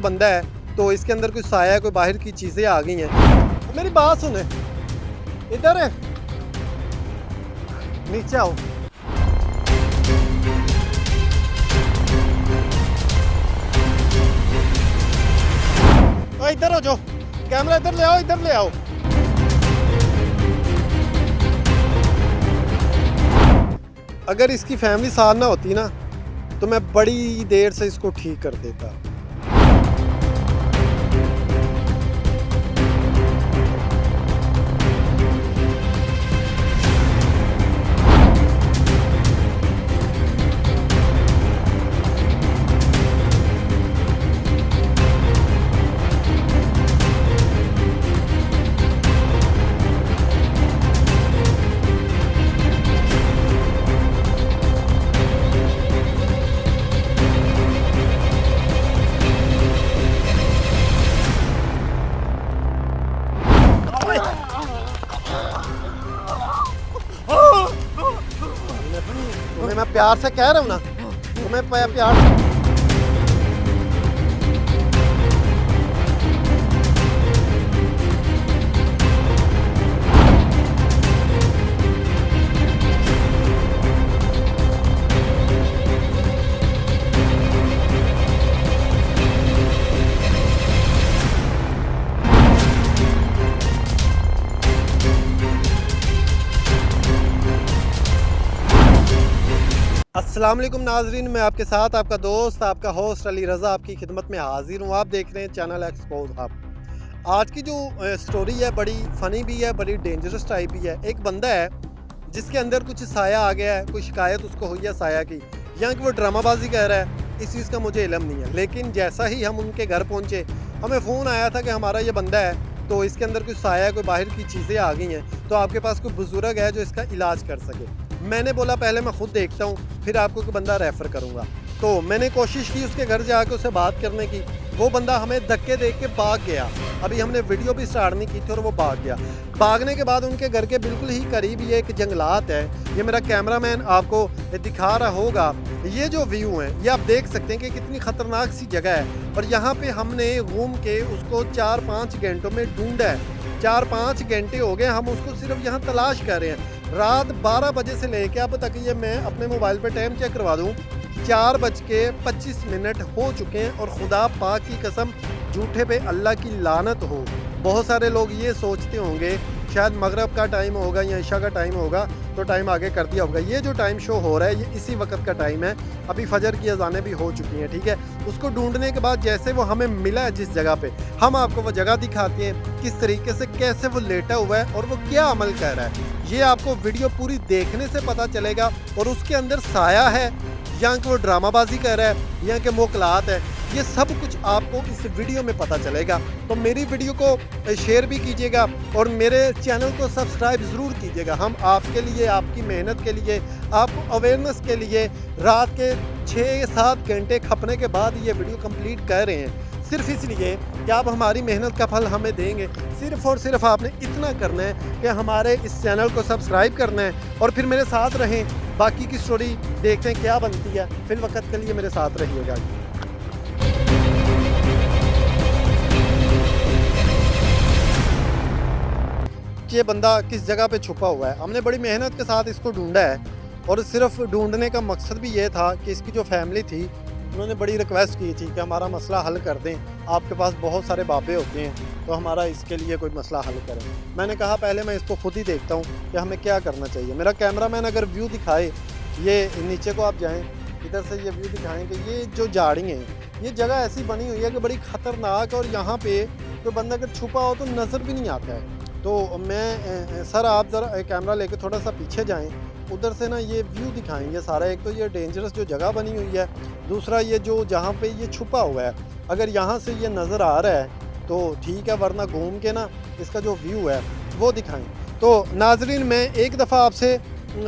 बंदा है तो इसके अंदर कोई साया है, कोई बाहर की चीज़ें आ गई हैं। मेरी बात सुने, इधर है, नीचे आओ। इधर हो जाओ, कैमरा इधर ले आओ, इधर ले आओ। अगर इसकी फैमिली साथ ना होती ना तो मैं बड़ी देर से इसको ठीक कर देता। तुम्हें मैं प्यार से कह रहा हूँ ना, तुम्हें प्यार से। अस्सलाम वालेकुम नाजरीन, मैं आपके साथ आपका दोस्त आपका होस्ट अली रज़ा आपकी खिदमत में हाजिर हूँ। आप देख रहे हैं चैनल एक्सपोज हब। आज की जो स्टोरी है बड़ी फ़नी भी है, बड़ी डेंजरस टाइप भी है। एक बंदा है जिसके अंदर कुछ साया आ गया है, कोई शिकायत उसको हुई है साया की, या कि वो ड्रामाबाजी कह रहा है, इस चीज़ का मुझे इल्म नहीं है। लेकिन जैसा ही हम उनके घर पहुँचे, हमें फ़ोन आया था कि हमारा ये बंदा है तो इसके अंदर कोई साया, कोई बाहर की चीज़ें आ गई हैं, तो आपके पास कोई बुजुर्ग है जो इसका इलाज कर सके। मैंने बोला पहले मैं खुद देखता हूँ, फिर आपको कोई बंदा रेफ़र करूँगा। तो मैंने कोशिश की उसके घर जाकर उससे बात करने की। वो बंदा हमें धक्के दे के भाग गया। अभी हमने वीडियो भी स्टार्ट नहीं की थी और वो भाग गया। भागने के बाद उनके घर के बिल्कुल ही करीब ये एक जंगलात है। ये मेरा कैमरामैन आपको दिखा रहा होगा। ये जो व्यू है ये आप देख सकते हैं कि कितनी ख़तरनाक सी जगह है। और यहाँ पे हमने घूम के उसको 4-5 घंटों में ढूंढा है। 4-5 घंटे हो गए हम उसको सिर्फ यहाँ तलाश कर रहे हैं। रात 12 बजे से लेके अब तक, ये मैं अपने मोबाइल पे टाइम चेक करवा दूँ, 4:25 हो चुके हैं। और खुदा पाक की कसम, झूठे पे अल्लाह की लानत हो। बहुत सारे लोग ये सोचते होंगे शायद मगरब का टाइम होगा या ईशा का टाइम होगा तो टाइम आगे कर दिया होगा। ये जो टाइम शो हो रहा है ये इसी वक्त का टाइम है। अभी फजर की अजानें भी हो चुकी हैं, ठीक है। उसको ढूंढने के बाद जैसे वो हमें मिला है जिस जगह पे, हम आपको वो जगह दिखाते हैं, किस तरीके से कैसे वो लेटा हुआ है और वो क्या अमल कर रहा है। ये आपको वीडियो पूरी देखने से पता चलेगा। और उसके अंदर साया है या कि वो ड्रामाबाजी कर रहा है या कि मोकलात है, ये सब कुछ आपको इस वीडियो में पता चलेगा। तो मेरी वीडियो को शेयर भी कीजिएगा और मेरे चैनल को सब्सक्राइब ज़रूर कीजिएगा। हम आपके लिए, आपकी मेहनत के लिए, आपको अवेयरनेस के लिए रात के 6-7 घंटे खपने के बाद ये वीडियो कंप्लीट कर रहे हैं, सिर्फ इसलिए कि आप हमारी मेहनत का फल हमें देंगे। सिर्फ और सिर्फ आपने इतना करना है कि हमारे इस चैनल को सब्सक्राइब करना है और फिर मेरे साथ रहें। बाकी की स्टोरी देखते हैं क्या बनती है। फिर वक्त के लिए मेरे साथ रहिएगा। ये बंदा किस जगह पे छुपा हुआ है, हमने बड़ी मेहनत के साथ इसको ढूंढा है। और सिर्फ ढूंढने का मकसद भी ये था कि इसकी जो फैमिली थी उन्होंने बड़ी रिक्वेस्ट की थी कि हमारा मसला हल कर दें। आपके पास बहुत सारे बाबे होते हैं तो हमारा इसके लिए कोई मसला हल करें। मैंने कहा पहले मैं इसको खुद ही देखता हूँ कि हमें क्या करना चाहिए। मेरा कैमरामैन अगर व्यू दिखाए, ये नीचे को आप जाएँ, इधर से ये व्यू दिखाएँ कि ये जो झाड़ी हैं, ये जगह ऐसी बनी हुई है कि बड़ी ख़तरनाक। और यहाँ पे तो बंदा अगर छुपा हो तो नज़र भी नहीं आता है। तो मैं सर आप ज़रा कैमरा लेके थोड़ा सा पीछे जाएं, उधर से ना ये व्यू दिखाएंगे सारा। एक तो ये डेंजरस जो जगह बनी हुई है, दूसरा ये जो जहाँ पे ये छुपा हुआ है, अगर यहाँ से ये नज़र आ रहा है तो ठीक है, वरना घूम के ना इसका जो व्यू है वो दिखाएं। तो नाजरीन, मैं एक दफ़ा आपसे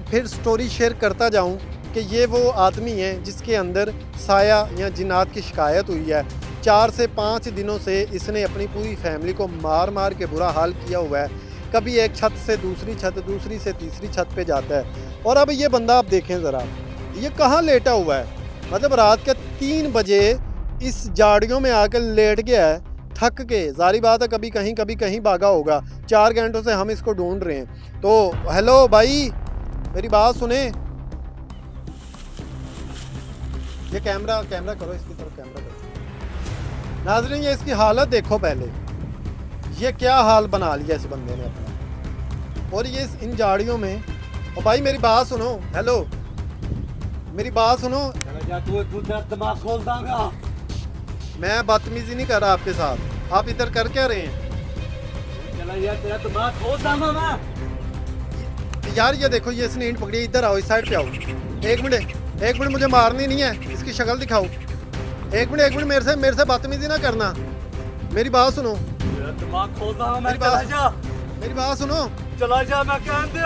फिर स्टोरी शेयर करता जाऊँ कि ये वो आदमी है जिसके अंदर साया या जिन्नात की शिकायत हुई है। 4 से 5 दिनों से इसने अपनी पूरी फैमिली को मार मार के बुरा हाल किया हुआ है। कभी एक छत से दूसरी छत, दूसरी से तीसरी छत पे जाता है। और अब ये बंदा आप देखें ज़रा, ये कहाँ लेटा हुआ है। मतलब रात के 3 बजे इस झाड़ियों में आकर लेट गया है थक के। जारी बात है कभी कहीं भागा होगा। 4 घंटों से हम इसको ढूंढ रहे हैं। तो हेलो भाई, मेरी बात सुने। ये कैमरा करो, इसकी तरफ कैमरा करो। नाज़रीन, ये इसकी हालत देखो पहले, ये क्या हाल बना लिया इस बंदे ने अपना। और ये इन झाड़ियों में। और भाई मेरी बात सुनो, हेलो मेरी बात सुनो। तू दिमाग खोल देगा। मैं बदतमीजी नहीं कर रहा आपके साथ। आप इधर कर क्या रहे हैं? चला यार, तेरा दिमाग खोल दूंगा मैं। यार ये देखो, ये इसने ईंट पकड़ी। इधर आओ, इस साइड पे आओ। एक मिनट मुझे मारनी नहीं है, इसकी शक्ल दिखाओ। एक मिनट मेरे से बदतमीजी ना करना। मेरी बात सुनो। तेरा दिमाग खोल दूंगा मैं। मेरी बात सुनो। चला जा, मैं कहते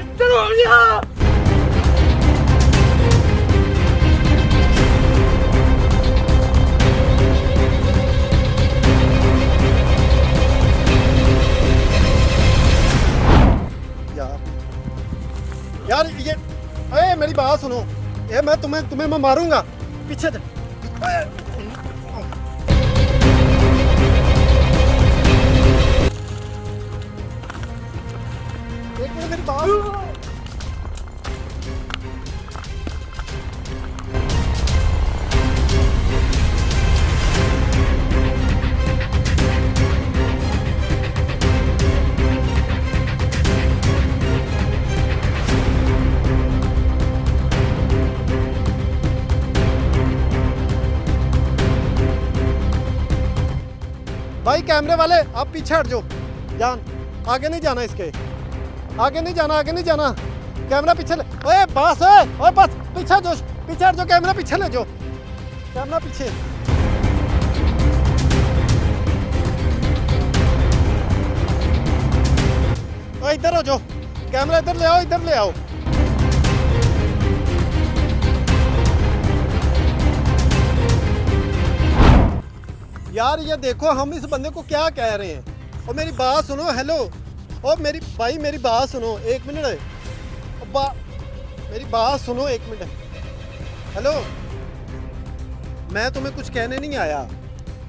इधर हो जा। यार ये, अरे मेरी बात सुनो। ये मैं तुम्हें मैं मारूंगा। पीछे से। एक मिनट मेरी बात। भाई कैमरे वाले, आप पीछे हट जाओ। जान, आगे नहीं जाना, इसके आगे नहीं जाना। कैमरा पीछे ले। ओए बस, ओए बस, पीछे हट जाओ। कैमरा पीछे ले जाओ, कैमरा पीछे। ओए इधर हो जाओ, कैमरा इधर ले आओ। यार ये देखो, हम इस बंदे को क्या कह रहे हैं। और मेरी बात सुनो, हेलो। और मेरी बात सुनो, एक मिनट। मेरी बात सुनो, एक मिनट। हेलो, मैं तुम्हें कुछ कहने नहीं आया।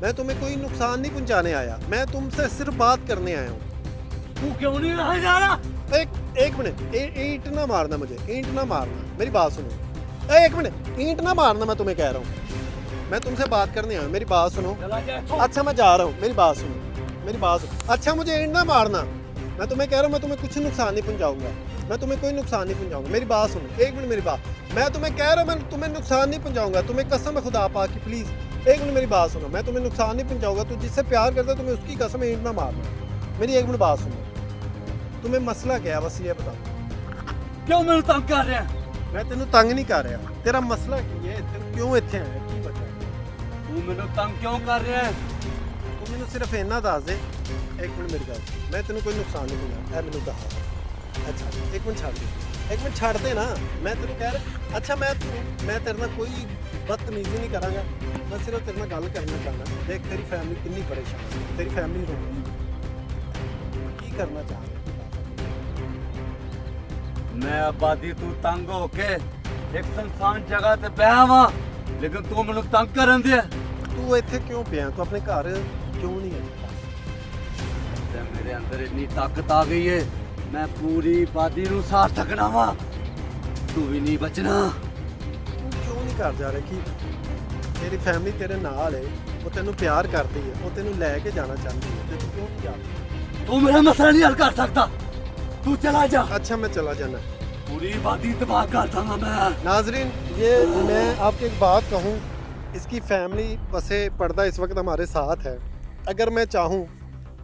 मैं तुम्हें कोई नुकसान नहीं पहुंचाने आया। मैं तुमसे सिर्फ बात करने आया हूँ। तू क्यों नहीं रहा जा रहा? एक मिनट। ईंट ना मारना मुझे, ईंट ना मारना। मेरी बात सुनो। एक मिनट, ईंट ना मारना, मैं तुम्हें कह रहा हूँ। मैं तुमसे बात करने आया हूँ, मेरी बात सुनो। अच्छा मैं जा रहा हूँ, मेरी बात सुनो। अच्छा मुझे ईंट ना मारना। मैं तुम्हें कह रहा हूँ, मैं तुम्हें कुछ नुकसान नहीं पहुंचाऊंगा। मैं तुम्हें कोई नुकसान नहीं पहुंचाऊंगा। मेरी बात सुनो, एक मिनट मेरी बात। मैं तुम्हें कह रहा हूँ, मैं तुम्हें नुकसान नहीं पहुंचाऊंगा। तुम्हें कसम है खुदा पाक की, प्लीज एक मिनट मेरी बात सुनो। मैं तुम्हें नुकसान नहीं पहुंचाऊंगा। तू जिससे प्यार करता है, तुम्हें उसकी कसम ईंट ना मारना। मेरी एक मिनट बात सुनो। तुम्हें मसला क्या है, बस ये बताओ। क्यों मैं तंग कर रहा है? मैं तेन तंग नहीं कर रहा। तेरा मसला की है? क्यों इतने आया, की वजह? तू मैंने तंग क्यों कर रहा है? तू मैंने सिर्फ इन्ना दस दे। एक मिनट मेरी गल, मैं तेन कोई नुकसान नहीं पहुंचा। है मैंने कहा। अच्छा एक मिनट छड़ दे ना। मैं तेन कह रहा। अच्छा मैं तेरे नाल कोई बदतमीजी नहीं करांगा। मैं सिर्फ तेरे नाल गल करना चाहना। देख तेरी फैमिली कितनी परेशान है, तेरी फैमिली रो रही है। की करना चाह रहा? मैं आबादी तू तंग होके एक सुनसान जगह ते बैठा वां, लेकिन तू मैनू तंग करन दे। तू इत्थे क्यों पिया? तू अपने घर क्यों नहीं है? मेरे अंदर इतनी ताकत आ गई है, मैं पूरी आबादी नू सार सकना वा। तू भी नहीं बचना। तू क्यों नहीं कर जा रहा? कि तेरी फैमिली तेरे नाल है, वो तेनू प्यार करती है, वो तेनू लेके जाना चाहती है, ते तू क्यों नहीं जा रहा? तू मेरा मसला नहीं हल कर सकता। तू चला जा। अच्छा मैं चला जाना। पूरी आबादी तबाह कर दूंगा मैं। नाजरीन, ये मैं आपको एक बात कहूँ, इसकी फैमिली पसे पर्दा इस वक्त हमारे साथ है। अगर मैं चाहूँ,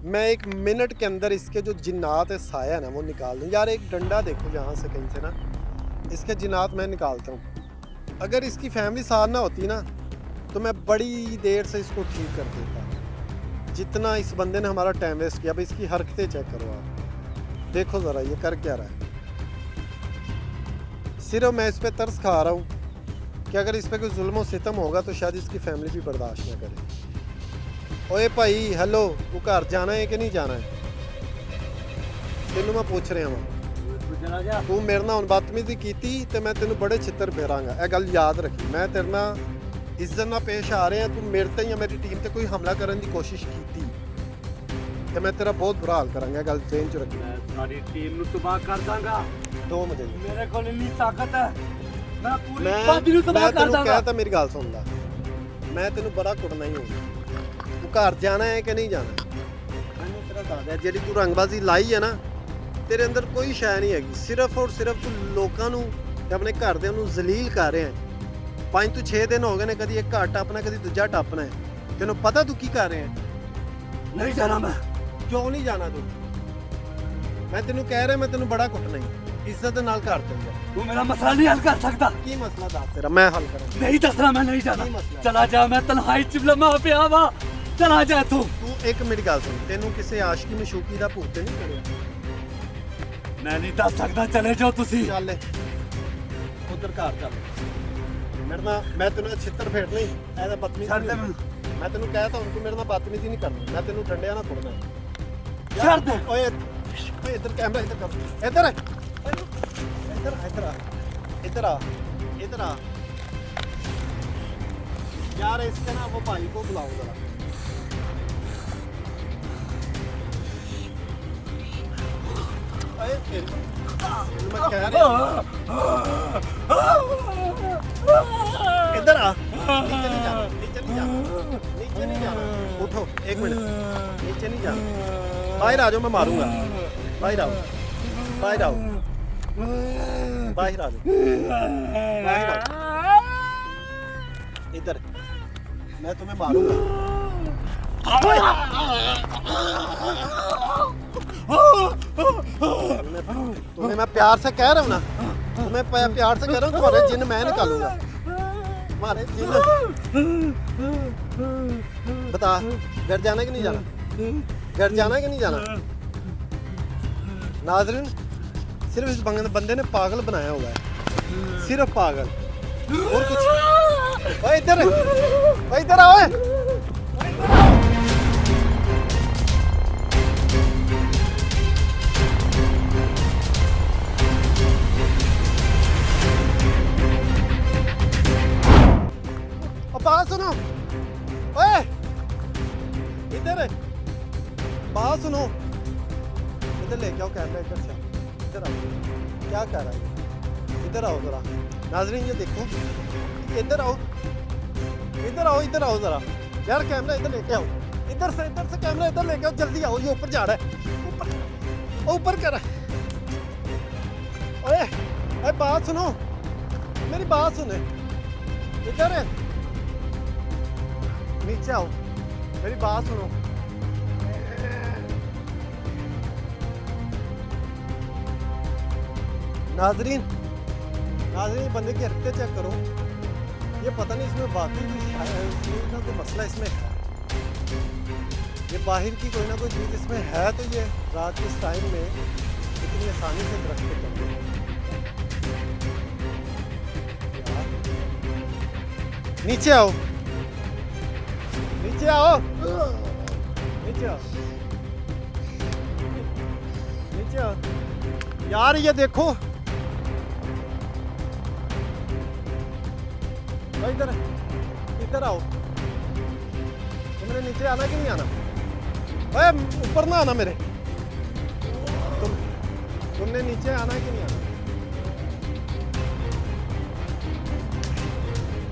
मैं 1 मिनट के अंदर इसके जो जिन्नात है, साया है ना, वो निकाल दूँ। यार एक डंडा देखो यहाँ से कहीं से ना, इसके जिन्नात मैं निकालता हूँ। अगर इसकी फैमिली साथ ना होती ना, तो मैं बड़ी देर से इसको ठीक कर देता। जितना इस बंदे ने हमारा टाइम वेस्ट किया। अब इसकी हरकतें चेक करो आप, देखो ज़रा ये कर क्या रहा है। सिर्फ मैं इस पर तरस खा रहा हूँ कि अगर इस पर कोई जुल्म सितम होगा तो शायद इसकी फैमिली भी बर्दाश्त ना करे। ओए भाई हेलो, तू घर जाना है कि नहीं जाना है? तेनू मैं पूछ रहा हाँ। तू मेरे नाल बदतमीजी की तो मैं तेन बड़े छितर फेरांगा। यह गल याद रखी। मैं तेरे नाल ਇੱਜ਼ਤ ਨਾਲ ਪੇਸ਼ ਆ ਰਹੇ ਆ, ਤੂੰ ਮੇਰੇ ਤੇ ਜਾਂ ਮੇਰੀ ਟੀਮ ਤੇ ਕੋਈ ਹਮਲਾ ਕਰਨ ਦੀ ਕੋਸ਼ਿਸ਼ ਕੀਤੀ ਤੇ ਮੈਂ ਤੇਰਾ ਬਹੁਤ ਬੁਰਾ ਹਾਲ ਕਰਾਂਗਾ, ਗੱਲ ਚੇਂਜ ਚ ਰੱਖੀ। मैं सारी टीम नु तबाह कर दांगा। 2 ਵਜੇ मेरे को इतनी ताकत है, मैं पूरी ਮੈਂ बादी नु तबाह कर ਤੈਨੂੰ दांगा। ਕਹਿ ਤਾ, ਮੇਰੀ ਗੱਲ ਸੁਣ ਲੈ, ਮੈਂ ਤੈਨੂੰ ਬੜਾ ਕੁੱਟਣਾ ਹੀ ਹੋਊਗਾ। ਤੂੰ ਘਰ ਜਾਣਾ ਹੈ ਕਿ ਨਹੀਂ ਜਾਣਾ? ਮੈਨੂੰ ਤੇਰਾ ਦੱਸ ਦੇ, ਜਿਹੜੀ ਤੂੰ ਰੰਗਬਾਜ਼ੀ ਲਾਈ ਹੈ ਨਾ, ਤੇਰੇ ਅੰਦਰ ਕੋਈ ਸ਼ੈ ਨਹੀਂ ਹੈਗੀ, ਸਿਰਫ ਔਰ ਸਿਰਫ ਤੂੰ ਲੋਕਾਂ ਨੂੰ ਤੇ ਆਪਣੇ ਘਰਦਿਆਂ ਨੂੰ ਜ਼ਲੀਲ ਕਰ ਰਿਹਾ ਹੈ। 5 ਤੋਂ 6 ਦਿਨ ਹੋ ਗਏ ਨੇ, ਕਦੀ ਇੱਕ ਘਰ ਟੱਪਣਾ, ਕਦੀ ਦੂਜਾ ਟੱਪਣਾ ਹੈ। ਤੈਨੂੰ ਪਤਾ ਤੂੰ ਕੀ ਕਰ ਰਿਹਾ ਹੈ? नहीं जाना मैं। ਕਿਉਂ ਨਹੀਂ ਜਾਣਾ ਤੂੰ? ਮੈਂ ਤੈਨੂੰ ਕਹਿ ਰਿਹਾ, ਮੈਂ ਤੈਨੂੰ ਬੜਾ ਕੁੱਟਣਾ ਹੀ, ਇੱਜ਼ਤ ਦੇ ਨਾਲ ਘਰ ਚੱਲ ਜਾ। तू मेरा मसला नहीं हल कर सकता। ਕੀ ਮਸਲਾ ਦੱਸ ਤੇਰਾ, ਮੈਂ ਹੱਲ ਕਰਾਂ। नहीं दसना, मैं नहीं जाना। ਕੀ ਮਸਲਾ? चला जा, मैं तन्हाई च लम्हा पिया वा। चला जा तू। ਤੂੰ ਇੱਕ ਮੇਰੀ ਗੱਲ ਸੁਣ, ਤੈਨੂੰ ਕਿਸੇ ਆਸ਼ਕੀ ਮਸ਼ੂਕੀ ਦਾ ਭੂਤ ਨਹੀਂ ਚੜਿਆ? मैं नहीं दस सकता, चले जाओ तुसी। ਚੱਲ ਉਧਰ ਘਰ ਚੱਲ। ਮੇਰੇ ਨਾਲ ਮੈਂ ਤੈਨੂੰ ਛਿੱਤਰ ਫੇੜ ਨਹੀਂ, ਐਦਾ ਬਦਤਮੀਜ਼ੀ ਛੱਡ ਦੇ ਨਹੀਂ। ਮੈਨੂੰ। ਮੈਂ ਤੈਨੂੰ ਕਹਿ ਤਾ ਹੁਣ, ਤੂੰ ਮੇਰੇ ਨਾਲ ਬਦਤਮੀਜ਼ੀ ਨਹੀਂ ਕਰਨੀ, ਮੈਂ ਤੈਨੂੰ ਡੰਡਿਆਂ ਨਾਲ ਕੁੱਟਣਾ। ਛੱਡ ਦੇ। ਓਏ ਓਏ ਇੱਧਰ ਕੈਮਰਾ ਇੱਧਰ ਕਰ, ਇੱਧਰ ਇੱਧਰ ਇੱਧਰ ਆ, ਇੱਧਰ ਆ, ਇੱਧਰ आ यार। इसके ना वो भाई को बुलाओ जरा। अरे मैं कह रहा इधर आ, नीचे नहीं जाना, नीचे नहीं जाना, नीचे नहीं जाना। उठो 1 मिनट, नीचे नहीं जाना। बाहर आ जाओ, मैं मारूंगा। बाहर आओ, बाहर आओ, बाहर आ जाओ, बाहर आओ। इधर मैं तुम्हें मारूंगा। तुम्हें मैं प्यार से कह रहा हूँ ना, तुम्हें प्यार से कह रहा हूँ, तुम्हारे जिन मैं निकालूंगा, तुम्हारे जिन। बता, घर जाना कि नहीं जाना? घर जाना है कि नहीं जाना? नाज़रीन, सिर्फ इस बंदे ने पागल बनाया हुआ है, सिर्फ पागल, और कुछ। ओए इधर, ओए इधर आओ, बात सुनो। ओए इधर बात सुनो, इधर लेके आओ कैमरा, इधर से इधर आओ। क्या कर रहा है? इधर आओ जरा। नाज़रीन ये देखो, इधर आओ, इधर आओ, इधर आओ जरा। यार कैमरा इधर लेके आओ, इधर से कैमरा इधर लेके आओ, जल्दी आओ। ये ऊपर जा रहा है, ऊपर ऊपर कर। ओए ओए बात सुनो, मेरी बात सुने। इधर नीचे आओ, मेरी बात सुनो। नाजरीन, नाजरीन बंदे की हरकतें चेक करो, ये पता नहीं इसमें वाकई कोई मसला इसमें है, ये बाहर की कोई ना कोई चीज़ इसमें है, तो ये रात के इस टाइम में इतनी आसानी से दरख्त पे चल रही है। नीचे आओ, नीचे आओ, नीचे आओ, नीचे आओ। यार ये देखो, इधर इधर आओ। तुमने नीचे आना कि नहीं आना? ओए ऊपर ना आना मेरे। तुमने नीचे आना है कि नहीं आना?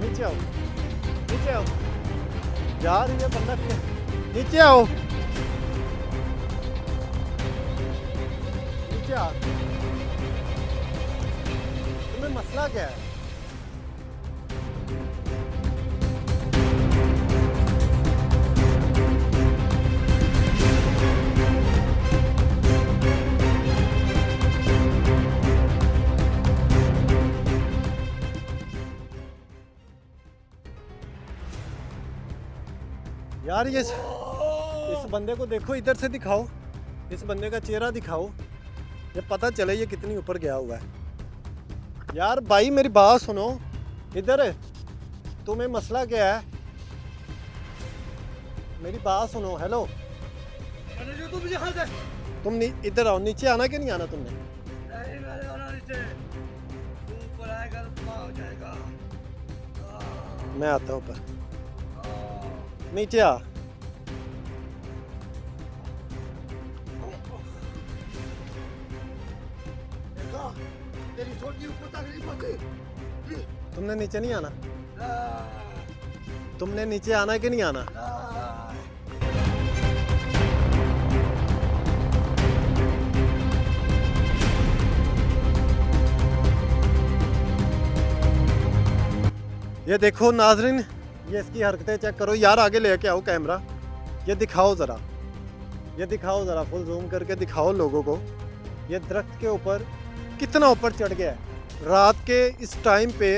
नीचे आओ, नीचे आओ। यार ये बंदा क्या, नीचे आओ, नीचे आ। तुम्हें मसला क्या है? यार ये इस बंदे को देखो, इधर से दिखाओ, इस बंदे का चेहरा दिखाओ, ये पता चले ये कितनी ऊपर गया हुआ है। यार भाई मेरी बात सुनो, इधर तुम्हें मसला क्या है? मेरी बात सुनो। हेलो, तुम इधर आओ। नीचे आना कि नहीं आना तुमने? मैं आता हूँ ऊपर, नीचे आ। देखा, तेरी छोटी ऊपर तक नहीं पहुंची। तुमने नीचे नहीं आना, तुमने नीचे आना है कि नहीं आना? ये देखो नाजरीन, ये इसकी हरकतें चेक करो यार। आगे लेके आओ कैमरा, ये दिखाओ ज़रा, ये दिखाओ ज़रा, फुल जूम करके दिखाओ लोगों को। ये दरख्त के ऊपर कितना ऊपर चढ़ गया है रात के इस टाइम पे।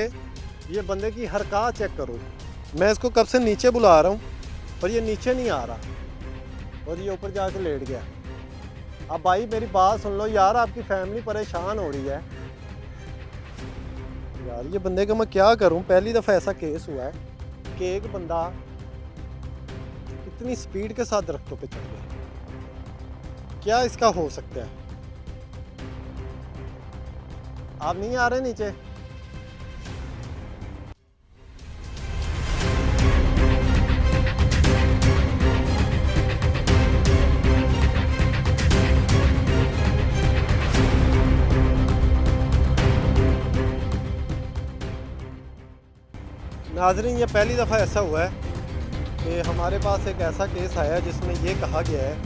ये बंदे की हरकत चेक करो। मैं इसको कब से नीचे बुला रहा हूँ पर ये नीचे नहीं आ रहा और ये ऊपर जाके लेट गया। अब भाई मेरी बात सुन लो यार, आपकी फैमिली परेशान हो रही है यार। ये बंदे का मैं क्या करूं? पहली दफ़ा ऐसा केस हुआ है कि एक बंदा इतनी स्पीड के साथ दरख्तों पे चढ़ गया। क्या इसका हो सकता है? आप नहीं आ रहे नीचे? नाज़रीन, ये पहली दफ़ा ऐसा हुआ है कि हमारे पास एक ऐसा केस आया है जिसमें ये कहा गया है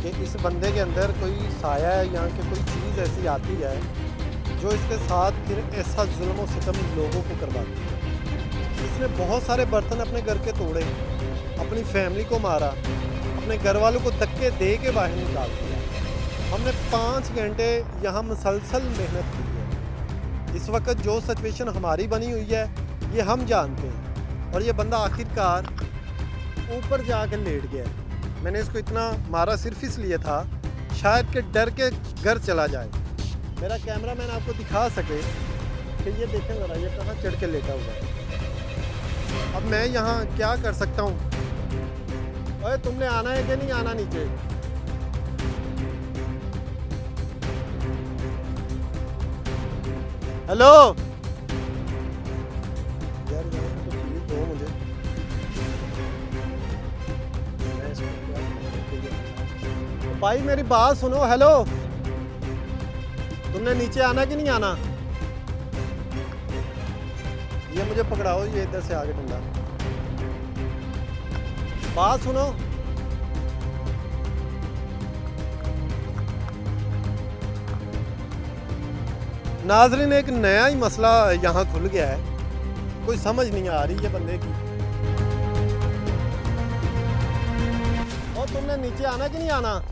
कि इस बंदे के अंदर कोई साया है या कि कोई चीज़ ऐसी आती है जो इसके साथ फिर ऐसा जुल्म और सितम लोगों को करवाती है। इसने बहुत सारे बर्तन अपने घर के तोड़े, अपनी फैमिली को मारा, अपने घर वालों को धक्के दे के बाहर निकाल दिया। हमने 5 घंटे यहाँ मुसलसल मेहनत की है। इस वक्त जो सिचुएशन हमारी बनी हुई है ये हम जानते हैं और ये बंदा आखिरकार ऊपर जाकर लेट गया है। मैंने इसको इतना मारा सिर्फ इसलिए था शायद कि डर के घर चला जाए। मेरा कैमरामैन आपको दिखा सके कि ये देखें ज़रा, ये कहाँ चढ़ के लेटा हुआ है। अब मैं यहाँ क्या कर सकता हूँ? अरे तुमने आना है कि नहीं आना नीचे? हेलो यार, यहाँ पे कुछ चीज़ दो मुझे। मैं इसको क्या करूं कि ये- भाई मेरी बात सुनो। हेलो, तुमने नीचे आना कि नहीं आना? ये मुझे पकड़ाओ, ये इधर से आगे डंडा। बात सुनो। नाजरीन, एक नया ही मसला यहाँ खुल गया है। कोई समझ नहीं आ रही है बंदे की। और तुमने नीचे आना कि नहीं आना?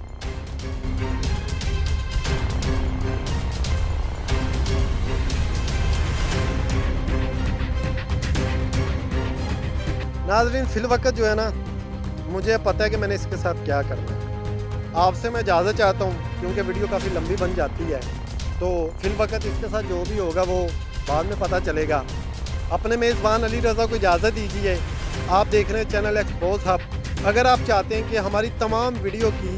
नाजरीन, फिल वक्त जो है ना, मुझे पता है कि मैंने इसके साथ क्या करना है। आपसे मैं इजाज़त चाहता हूँ क्योंकि वीडियो काफ़ी लंबी बन जाती है। तो फिल वक्त इसके साथ जो भी होगा वो बाद में पता चलेगा। अपने मेज़बान अली रज़ा को इजाज़त दीजिए। आप देख रहे हैं चैनल एक्सपोज हब। अगर आप चाहते हैं कि हमारी तमाम वीडियो की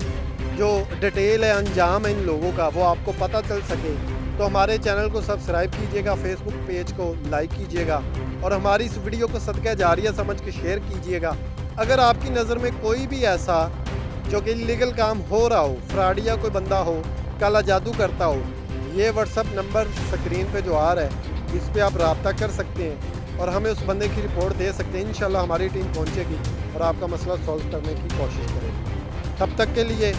जो डिटेल है, अंजाम है इन लोगों का, वो आपको पता चल सके तो हमारे चैनल को सब्सक्राइब कीजिएगा, फेसबुक पेज को लाइक कीजिएगा और हमारी इस वीडियो को सदका जारिया समझ के शेयर कीजिएगा। अगर आपकी नज़र में कोई भी ऐसा जो कि इलीगल काम हो रहा हो, फ्रॉडिया कोई बंदा हो, काला जादू करता हो, ये व्हाट्सअप नंबर स्क्रीन पे जो आ रहा है इस पे आप रब्ता कर सकते हैं और हमें उस बंदे की रिपोर्ट दे सकते हैं। इंशाल्लाह हमारी टीम पहुंचेगी और आपका मसला सॉल्व करने की कोशिश करेगी। तब तक के लिए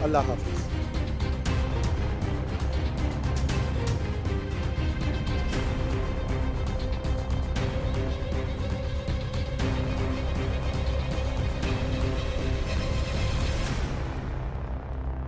अल्लाह हाफ़िज़।